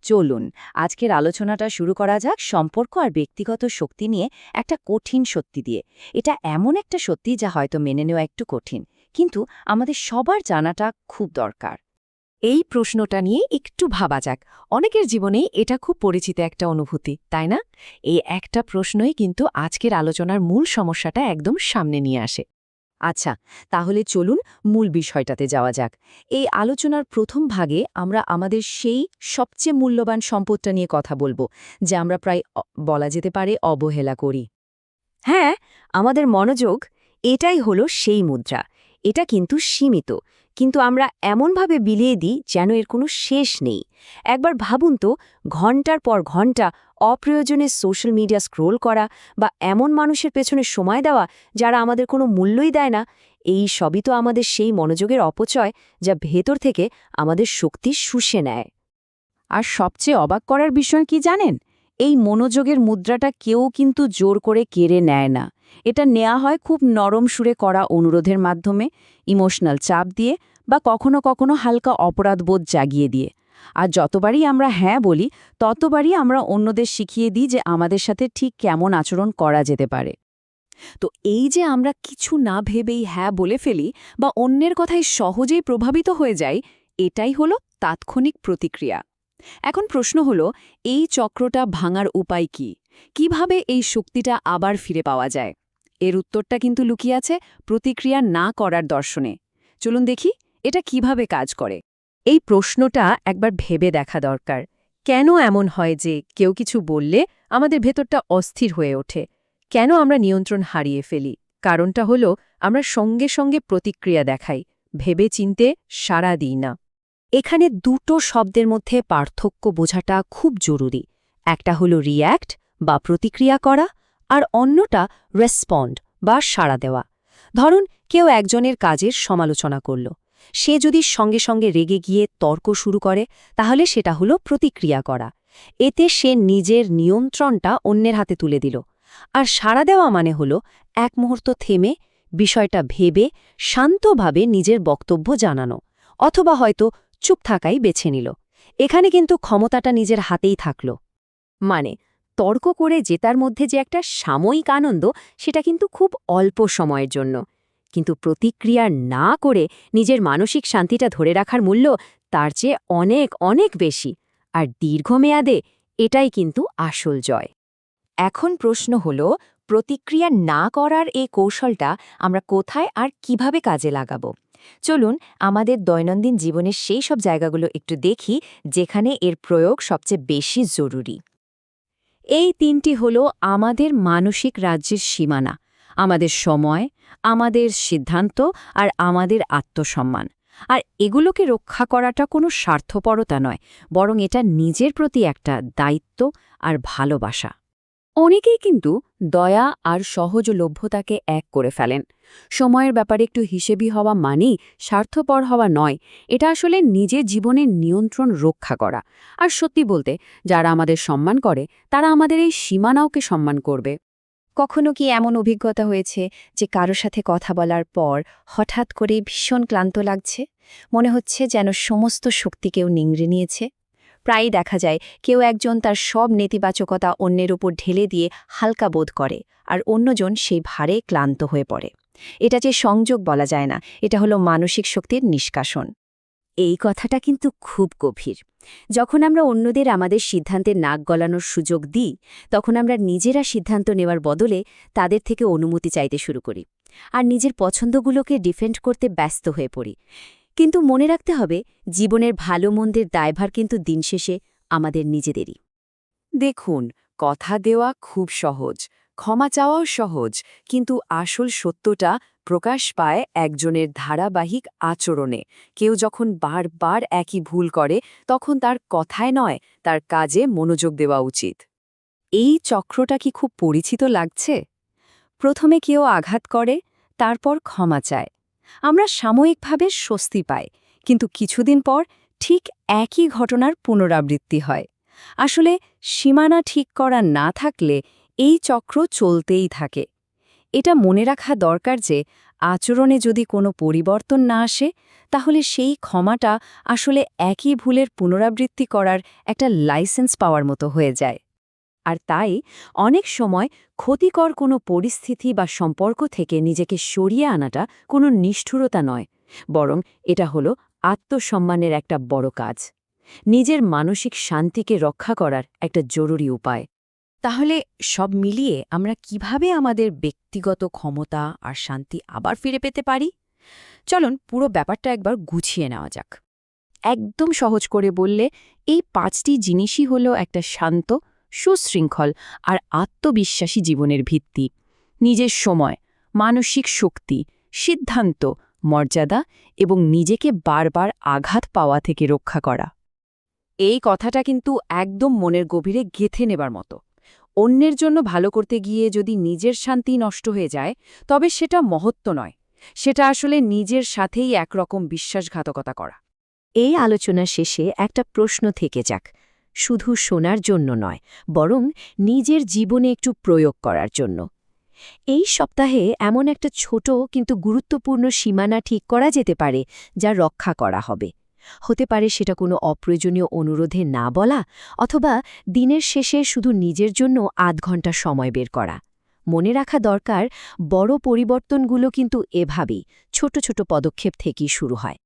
চলুন আজকের আলোচনাটা শুরু করা যাক সম্পর্ক আর ব্যক্তিগত শক্তি নিয়ে একটা কঠিন সত্যি দিয়ে। এটা এমন একটা সত্যি যা হয়তো মেনে নেওয়া একটু কঠিন, কিন্তু আমাদের সবার জানাটা খুব দরকার। এই প্রশ্নটা নিয়ে একটু ভাবা যাক। অনেকের জীবনেই এটা খুব পরিচিত একটা অনুভূতি, তাই না? এই একটা প্রশ্নই কিন্তু আজকের আলোচনার মূল সমস্যাটা একদম সামনে নিয়ে আসে। আচ্ছা, তাহলে চলুন মূল বিষয়টাতে যাওয়া যাক। এই আলোচনার প্রথম ভাগে আমরা আমাদের সেই সবচেয়ে মূল্যবান সম্পদটা নিয়ে কথা বলবো, যা আমরা প্রায় বলা যেতে পারে অবহেলা করি। হ্যাঁ, আমাদের মনোযোগ, এটাই হলো সেই মুদ্রা। এটা কিন্তু সীমিত, কিন্তু আমরা এমনভাবে বিলিয়ে দিই যেন এর কোনো শেষ নেই। একবার ভাবুন তো, ঘন্টার পর ঘন্টা অপ্রয়োজনে সোশ্যাল মিডিয়া স্ক্রোল করা বা এমন মানুষের পেছনে সময় দেওয়া যারা আমাদের কোনো মূল্যই দেয় না, এই সবই তো আমাদের সেই মনোযোগের অপচয় যা ভেতর থেকে আমাদের শক্তি শুষে নেয়। আর সবচেয়ে অবাক করার বিষয় কি জানেন? এই মনোযোগের মুদ্রাটা কেউ কিন্তু জোর করে কেড়ে নেয় না। এটা নেওয়া হয় খুব নরম সুরে করা অনুরোধের মাধ্যমে, ইমোশনাল চাপ দিয়ে বা কখনো কখনো হালকা অপরাধবোধ জাগিয়ে দিয়ে। আর যতবারই আমরা হ্যাঁ বলি, ততবারই আমরা অন্যদের শিখিয়ে দিই যে আমাদের সাথে ঠিক কেমন আচরণ করা যেতে পারে। তো এই যে আমরা কিছু না ভেবেই হ্যাঁ বলে ফেলি বা অন্যের কথায় সহজেই প্রভাবিত হয়ে যাই, এটাই হলো তাৎক্ষণিক প্রতিক্রিয়া। এখন প্রশ্ন হলো, এই চক্রটা ভাঙার উপায় কি? কিভাবে এই শক্তিটা আবার ফিরে পাওয়া যায়? এর উত্তরটা কিন্তু লুকিয়ে আছে প্রতিক্রিয়া না করার দর্শনে। চলুন দেখি এটা কিভাবে কাজ করে। এই প্রশ্নটা একবার ভেবে দেখা দরকার। কেন এমন হয় যে কেউ কিছু বললে আমাদের ভেতরটা অস্থির হয়ে ওঠে? কেন আমরা নিয়ন্ত্রণ হারিয়ে ফেলি? কারণটা হলো আমরা সঙ্গে সঙ্গে প্রতিক্রিয়া দেখাই, ভেবে চিনতে সাড়া দিই না। এখানে দুটো শব্দের মধ্যে পার্থক্য বোঝাটা খুব জরুরি। একটা হলো রিয়্যাক্ট বা প্রতিক্রিয়া করা, আর অন্যটা রেসপন্ড বা সাড়া দেওয়া। ধরুন কেউ একজনের কাজের সমালোচনা করল। সে যদি সঙ্গে সঙ্গে রেগে গিয়ে তর্ক শুরু করে, তাহলে সেটা হলো প্রতিক্রিয়া করা। এতে সে নিজের নিয়ন্ত্রণটা অন্যের হাতে তুলে দিল। আর সাড়া দেওয়া মানে হলো এক মুহূর্ত থেমে বিষয়টা ভেবে শান্তভাবে নিজের বক্তব্য জানানো, অথবা হয়তো চুপ থাকাই বেছে নিল। এখানে কিন্তু ক্ষমতাটা নিজের হাতেই থাকল। মানে তর্ক করে জেতার মধ্যে যে একটা সাময়িক আনন্দ, সেটা কিন্তু খুব অল্প সময়ের জন্য। কিন্তু প্রতিক্রিয়া না করে নিজের মানসিক শান্তিটা ধরে রাখার মূল্য তার চেয়ে অনেক অনেক বেশি। আর দীর্ঘমেয়াদে এটাই কিন্তু আসল জয়। এখন প্রশ্ন হলো, প্রতিক্রিয়া না করার এই কৌশলটা আমরা কোথায় আর কিভাবে কাজে লাগাবো? চলুন আমাদের দৈনন্দিন জীবনের সেই সব জায়গাগুলো একটু দেখি যেখানে এর প্রয়োগ সবচেয়ে বেশি জরুরি। এই তিনটি হলো আমাদের মানসিক রাজ্যের সীমানা, আমাদের সময়, আমাদের সিদ্ধান্ত আর আমাদের আত্মসম্মান। আর এগুলোকে রক্ষা করাটা কোনো স্বার্থপরতা নয়, বরং এটা নিজের প্রতি একটা দায়িত্ব আর ভালোবাসা। অনেকেই কিন্তু দয়া আর সহজলভ্যতাকে এক করে ফেলেন। সময়ের ব্যাপারে একটু হিসেবি হওয়া মানেই স্বার্থপর হওয়া নয়, এটা আসলে নিজের জীবনের নিয়ন্ত্রণ রক্ষা করা। আর সত্যি বলতে, যারা আমাদের সম্মান করে তারা আমাদের এই সীমানাওকে সম্মান করবে। কখনো কি এমন অভিজ্ঞতা হয়েছে যে কারো সাথে কথা বলার পর হঠাৎ করে ভীষণ ক্লান্ত লাগছে? মনে হচ্ছে যেন সমস্ত শক্তি কেউ নিংড়ে নিয়েছে। প্রায়ই দেখা যায় কেউ একজন তার সব নেতিবাচকতা অন্যের উপর ঢেলে দিয়ে হালকা বোধ করে, আর অন্যজন সেই ভারে ক্লান্ত হয়ে পড়ে। এটা যে সংযোগ বলা যায় না, এটা হলো মানসিক শক্তির নিষ্কাশন। এই কথাটা কিন্তু খুব গভীর। যখন আমরা অন্যদের আমাদের সিদ্ধান্তে নাক গলানোর সুযোগ দিই, তখন আমরা নিজেরা সিদ্ধান্ত নেওয়ার বদলে তাদের থেকে অনুমতি চাইতে শুরু করি, আর নিজের পছন্দগুলোকে ডিফেন্ড করতে ব্যস্ত হয়ে পড়ি। কিন্তু মনে রাখতে হবে, জীবনের ভালো মন্দের দায়ভার কিন্তু দিন শেষে আমাদের নিজেদেরই। দেখুন, কথা দেওয়া খুব সহজ, ক্ষমা চাওয়াও সহজ, কিন্তু আসল সত্যটা প্রকাশ পায় একজনের ধারাবাহিক আচরণে। কেউ যখন বারবার একই ভুল করে, তখন তার কথায় নয়, তার কাজে মনোযোগ দেওয়া উচিত। এই চক্রটা কি খুব পরিচিত লাগছে? প্রথমে কেউ আঘাত করে, তারপর ক্ষমা চায়। আমরা সাময়িকভাবে স্বস্তি পাই, কিন্তু কিছুদিন পর ঠিক একই ঘটনার পুনরাবৃত্তি হয়। আসলে সীমানা ঠিক করা না থাকলে এই চক্র চলতেই থাকে। এটা মনে রাখা দরকার যে আচরণে যদি কোনো পরিবর্তন না আসে তাহলে সেই ক্ষমাটা আসলে একই ভুলের পুনরাবৃত্তি করার একটা লাইসেন্স পাওয়ার মতো হয়ে যায়। আর তাই অনেক সময় ক্ষতিকর কোনো পরিস্থিতি বা সম্পর্ক থেকে নিজেকে সরিয়ে আনাটা কোনো নিষ্ঠুরতা নয়, বরং এটা হলো আত্মসম্মানের একটা বড় কাজ, নিজের মানসিক শান্তিকে রক্ষা করার একটা জরুরি উপায়। তাহলে সব মিলিয়ে আমরা কিভাবে আমাদের ব্যক্তিগত ক্ষমতা আর শান্তি আবার ফিরে পেতে পারি? চলুন পুরো ব্যাপারটা একবার গুছিয়ে নেওয়া যাক। একদম সহজ করে বললে এই 5টি জিনিসই হলো একটা শান্ত, সুশৃঙ্খল আর আত্মবিশ্বাসী জীবনের ভিত্তি। নিজের সময়, মানসিক শক্তি, সিদ্ধান্ত, মর্যাদা এবং নিজেকে বারবার আঘাত পাওয়া থেকে রক্ষা করা। এই কথাটা কিন্তু একদম মনের গভীরে গেঁথে নেবার মতো। অন্যের জন্য ভালো করতে গিয়ে যদি নিজের শান্তি নষ্ট হয়ে যায়, তবে সেটা মহত্ব নয়, সেটা আসলে নিজের সাথেই একরকম বিশ্বাসঘাতকতা করা। এই আলোচনা শেষে একটা প্রশ্ন থেকে যাক, শুধু শোনার জন্য নয়, বরং নিজের জীবনে একটু প্রয়োগ করার জন্য। এই সপ্তাহে এমন একটা ছোট কিন্তু গুরুত্বপূর্ণ সীমানা ঠিক করা যেতে পারে, যা রক্ষা করা হবে। হতে পারে সেটা কোনো অপ্রয়োজনীয় অনুরোধে না বলা, অথবা দিনের শেষে শুধু নিজের জন্য আধ ঘন্টা সময় বের করা। মনে রাখা দরকার, বড় পরিবর্তনগুলো কিন্তু এভাবেই ছোট ছোট পদক্ষেপ থেকেই শুরু হয়।